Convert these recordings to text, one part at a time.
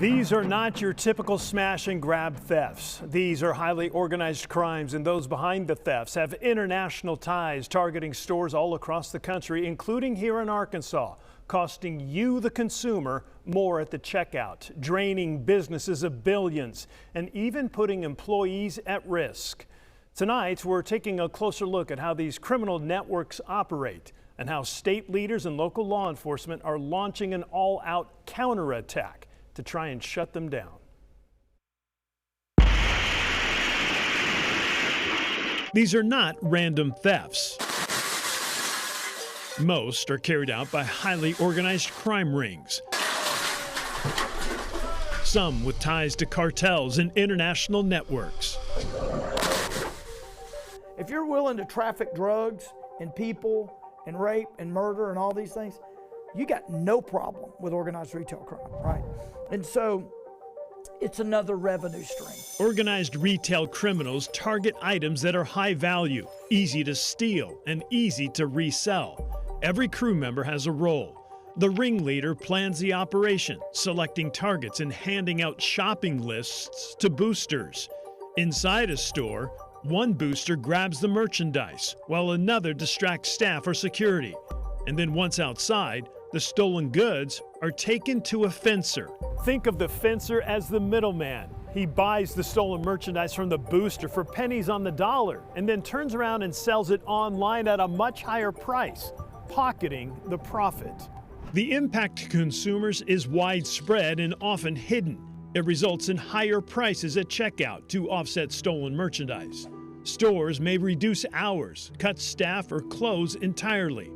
These are not your typical smash and grab thefts. These are highly organized crimes, and those behind the thefts have international ties, targeting stores all across the country, including here in Arkansas, costing you, the consumer, more at the checkout, draining businesses of billions, and even putting employees at risk. Tonight, we're taking a closer look at how these criminal networks operate and how state leaders and local law enforcement are launching an all-out counterattack to try and shut them down. These are not random thefts. Most are carried out by highly organized crime rings. Some with ties to cartels and international networks. If you're willing to traffic drugs and people and rape and murder and all these things, you got no problem with organized retail crime, right? And so it's another revenue stream. Organized retail criminals target items that are high value, easy to steal, and easy to resell. Every crew member has a role. The ringleader plans the operation, selecting targets and handing out shopping lists to boosters. Inside a store, one booster grabs the merchandise, while another distracts staff or security. And then once outside, the stolen goods are taken to a fencer. Think of the fencer as the middleman. He buys the stolen merchandise from the booster for pennies on the dollar and then turns around and sells it online at a much higher price, pocketing the profit. The impact to consumers is widespread and often hidden. It results in higher prices at checkout to offset stolen merchandise. Stores may reduce hours, cut staff, or close entirely.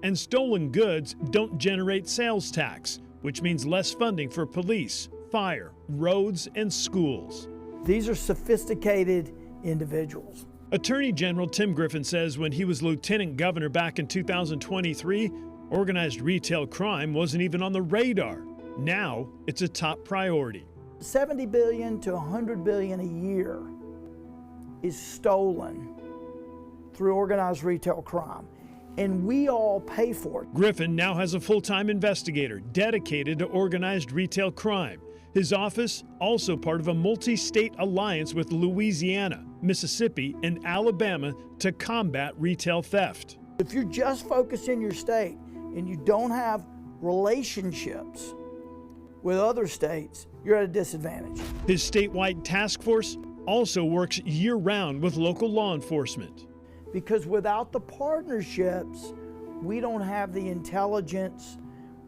And stolen goods don't generate sales tax, which means less funding for police, fire, roads, and schools. These are sophisticated individuals. Attorney General Tim Griffin says when he was lieutenant governor back in 2023, organized retail crime wasn't even on the radar. Now it's a top priority. 70 billion to 100 billion a year is stolen through organized retail crime, and we all pay for it. Griffin now has a full-time investigator dedicated to organized retail crime. His office also part of a multi-state alliance with Louisiana, Mississippi, and Alabama to combat retail theft. If you're just focused in your state and you don't have relationships with other states, you're at a disadvantage. His statewide task force also works year-round with local law enforcement. Because without the partnerships, we don't have the intelligence,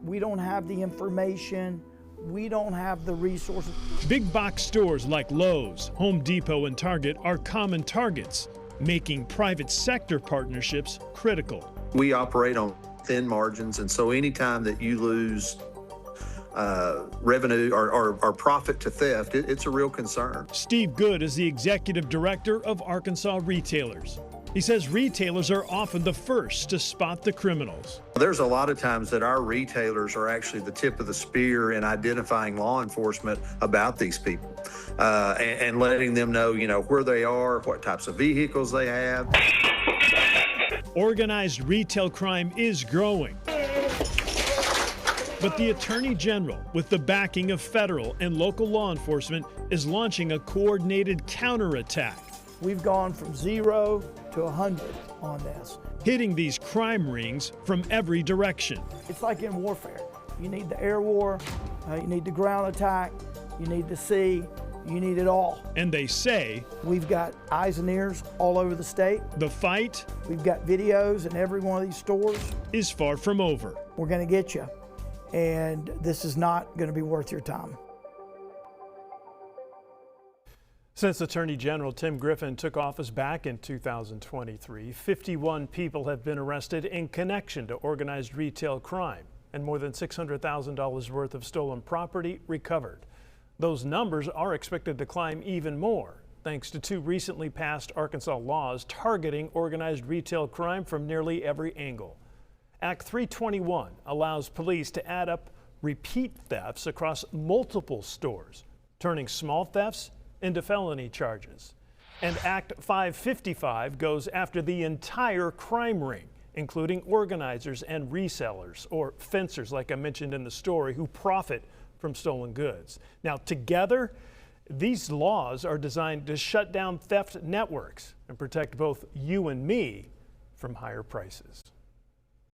we don't have the information, we don't have the resources. Big box stores like Lowe's, Home Depot, and Target are common targets, making private sector partnerships critical. We operate on thin margins, and so anytime that you lose revenue or profit to theft, it's a real concern. Steve Good is the executive director of Arkansas Retailers. He says retailers are often the first to spot the criminals. There's a lot of times that our retailers are actually the tip of the spear in identifying law enforcement about these people and letting them know, where they are, what types of vehicles they have. Organized retail crime is growing. But the Attorney General, with the backing of federal and local law enforcement, is launching a coordinated counterattack. We've gone from 0 to 100 on this. Hitting these crime rings from every direction. It's like in warfare. You need the air war, you need the ground attack, you need the sea, you need it all. And they say we've got eyes and ears all over the state. The fight, we've got videos in every one of these stores, is far from over. We're going to get you, and this is not going to be worth your time. Since Attorney General Tim Griffin took office back in 2023, 51 people have been arrested in connection to organized retail crime and more than $600,000 worth of stolen property recovered. Those numbers are expected to climb even more, thanks to two recently passed Arkansas laws targeting organized retail crime from nearly every angle. Act 321 allows police to add up repeat thefts across multiple stores, turning small thefts into felony charges. And Act 555 goes after the entire crime ring, including organizers and resellers, or fencers like I mentioned in the story, who profit from stolen goods. Now, together, these laws are designed to shut down theft networks and protect both you and me from higher prices.